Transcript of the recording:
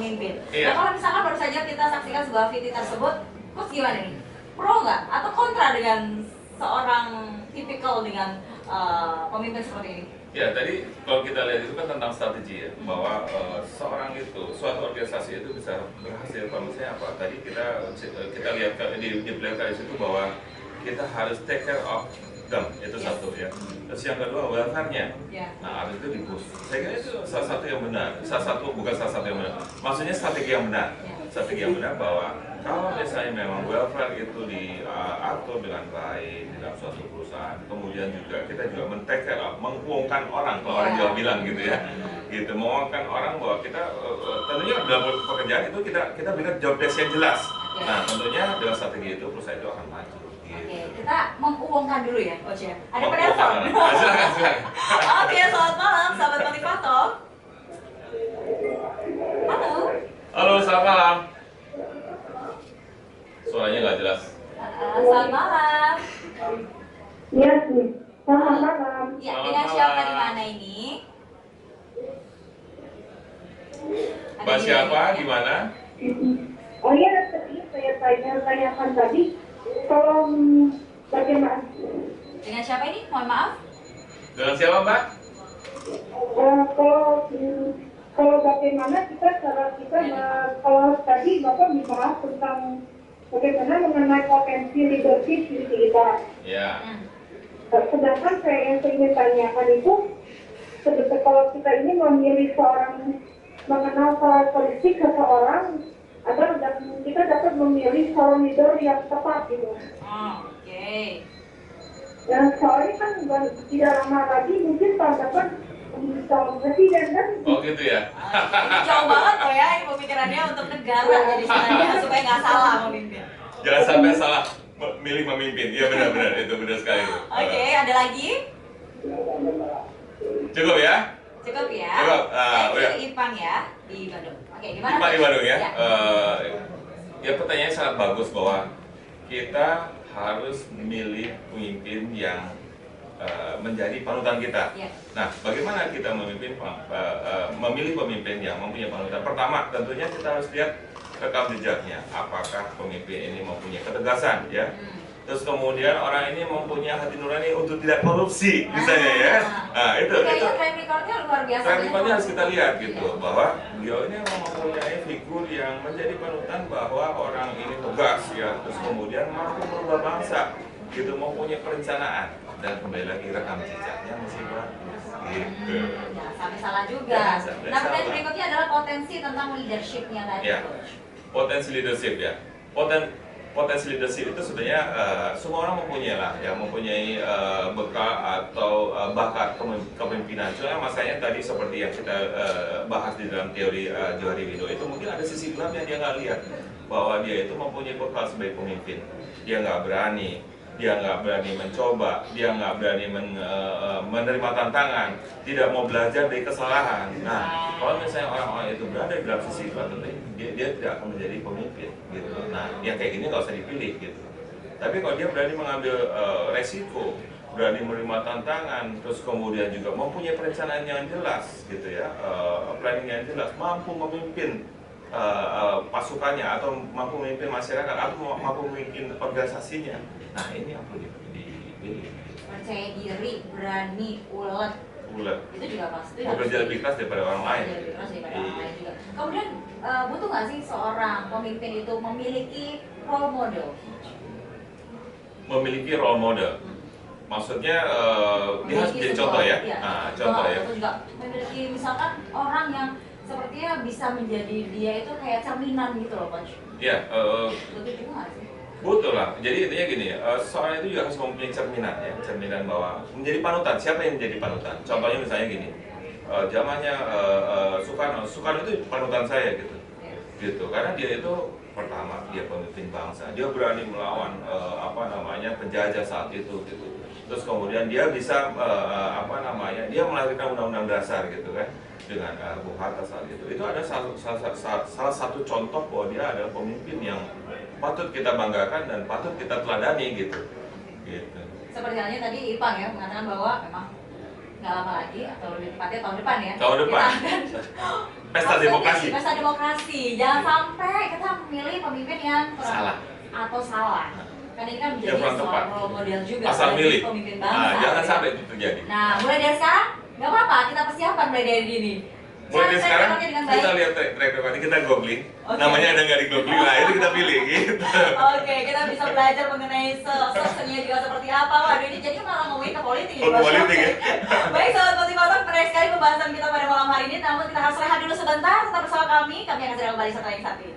pemimpin. Iya. Nah kalau misalkan baru saja kita saksikan sebuah VT tersebut, Coach gimana nih? Pro nggak atau kontra dengan seorang tipikal dengan pemimpin seperti ini? Ya, tadi kalau kita lihat itu kan tentang strategi ya, bahwa seorang itu, suatu organisasi itu bisa berhasil. Kalau misalnya apa? Tadi kita lihat di belakang itu bahwa kita harus take care of them, itu satu ya. Terus yang kedua welfare-nya. Nah, habis itu di-boost. Saya kira itu salah satu yang benar. Bukan salah satu yang benar. Maksudnya strategi yang benar. Strategi yang benar bahwa kalau misalnya memang welfare itu diatur dengan baik di dalam suatu perusahaan, kemudian juga kita juga men-take care of, menguangkan orang, kalau orang Jawa bilang gitu ya, gitu, menguangkan orang bahwa kita tentunya dalam pekerjaan itu kita berikan job desk yang jelas. Nah, tentunya dengan strategi itu perusahaan itu akan maju. Oke, kita menguangkan dulu ya, Coach ya. Ada Menguangkan. penelpon. Silakan. Oke, selamat malam, sahabat motivator. Halo. Halo, selamat malam. Suaranya nggak jelas. Selamat malam. Iya sih, selamat malam. Ya, Selamat dengan siapa malam. di mana ini? Mbak siapa? Di mana? Oh iya, tadi saya tanyakan tadi, kalau bagaimana? Dengan siapa ini? Mohon maaf. Dengan siapa, Mbak? Kalau bagaimana kalau tadi Bapak membahas tentang bagaimana mengenai potensi leadership di kita. Ya. Sedangkan yang saya ingin tanyakan itu, sebetulnya kalau kita ini memilih mengenal karakteristik seseorang, agar kita dapat memilih seorang leader yang tepat gitu. Oke. Dan soalnya kan tidak lama lagi mungkin tahun depan calon presiden kan. Oh gitu ya. Ini jauh banget loh ya ini pemikirannya untuk negara jadi sebenarnya supaya nggak salah memimpin. Jangan sampai salah milih memimpin. Iya benar-benar, itu benar sekali. Oke, ada lagi? Cukup ya? Cukup ya. Cukup. Thank Udah. you Ipang ya di Bandung. Oke, di mana? Di Bandung ya. Ya. Ya pertanyaannya sangat bagus bahwa kita harus memilih pemimpin yang menjadi panutan kita. Ya. Nah, bagaimana kita memilih pemimpin yang mempunyai panutan? Pertama, tentunya kita harus lihat rekam jejaknya. Apakah pemimpin ini mempunyai ketegasan, ya? Terus kemudian orang ini mempunyai hati nurani untuk tidak korupsi, misalnya ya. Nah, itu. Kayaknya track recordnya luar biasa. Track recordnya harus kita lihat gitu, bahwa beliau ini mempunyai figur yang menjadi panutan bahwa orang ini tegas, ya. Terus kemudian mampu merubah bangsa, gitu, mempunyai perencanaan. Dan kembali lagi rekam jejaknya masih bagus gitu. Jangan sampai salah juga. Jangan sampai Nah, pertanyaan salah. berikutnya adalah potensi tentang leadership-nya tadi. Ya, potensi leadership ya. Potensi leadership itu sebenarnya semua orang mempunyai lah, ya, mempunyai bekal atau bakat kepemimpinan. Cuma masalahnya tadi seperti yang kita bahas di dalam teori Johari Widodo itu mungkin ada sisi gelap yang dia nggak lihat, bahwa dia itu mempunyai bekal sebagai pemimpin. Dia nggak berani. Dia nggak berani mencoba, dia nggak berani menerima tantangan, tidak mau belajar dari kesalahan. Nah, kalau misalnya orang-orang itu berada di dalam sisi itu, dia tidak akan menjadi pemimpin, gitu. Nah, yang kayak gini nggak usah dipilih, gitu. Tapi kalau dia berani mengambil resiko, berani menerima tantangan, terus kemudian juga mempunyai perencanaan yang jelas, gitu ya, planning yang jelas, mampu memimpin pasukannya atau mampu memimpin masyarakat atau mampu memimpin organisasinya. Nah, ini yang perlu dipilih. Percaya diri, berani, ulet. Itu juga pasti. Bekerja lebih keras daripada orang lain. Lebih keras daripada orang lain juga. Kemudian butuh nggak sih seorang pemimpin itu memiliki role model? Memiliki role model. Maksudnya dia harus jadi contoh ya. Iya. Nah, contoh ya. Atau juga memiliki misalkan orang yang sepertinya bisa menjadi dia itu kayak cerminan gitu loh, Coach. Iya. Betul juga nggak sih? Betul lah. Jadi intinya gini, seorang itu juga harus mempunyai cerminan ya, cerminan bahwa menjadi panutan. Siapa yang menjadi panutan? Contohnya misalnya gini, zamannya Soekarno itu panutan saya gitu, gitu. Karena dia itu pertama dia pemimpin bangsa, dia berani melawan penjajah saat itu gitu. Terus kemudian dia bisa dia melahirkan undang-undang dasar gitu kan dengan Bung Hatta saat itu. Itu ada salah satu contoh bahwa dia adalah pemimpin yang patut kita banggakan dan patut kita teladani gitu. Seperti halnya tadi Ipang ya mengatakan bahwa memang nggak lama lagi atau lebih tepatnya tahun depan ya. Tahun depan. Kita akan Pesta Harus demokrasi. lebih, pesta demokrasi. Jangan sampai kita memilih pemimpin yang kurang Salah. atau salah. Kan ini kan menjadi Yang kurang sebuah tepat. role model juga Asal bagi milih. pemimpin Nah, bangsa. jangan gitu. sampai itu terjadi. Nah, mulai dari sekarang nggak apa-apa, kita persiapan mulai dari dini. Mulai dari Cara sekarang track recordnya dengan baik. kita lihat track record kita googling. Oke. Namanya ada nggak di googling, nah itu kita pilih gitu. Oke, kita bisa belajar mengenai sosoknya juga seperti apa. Waduh, ini jadi malah ngomongin ke politik ya. Ke Bos. politik ya. Baik, sahabat motivator, menarik sekali pembahasan kita pada malam hari ini. Namun kita harus rehat dulu sebentar, tetap bersama kami. Kami akan segera kembali setelah yang satu ini.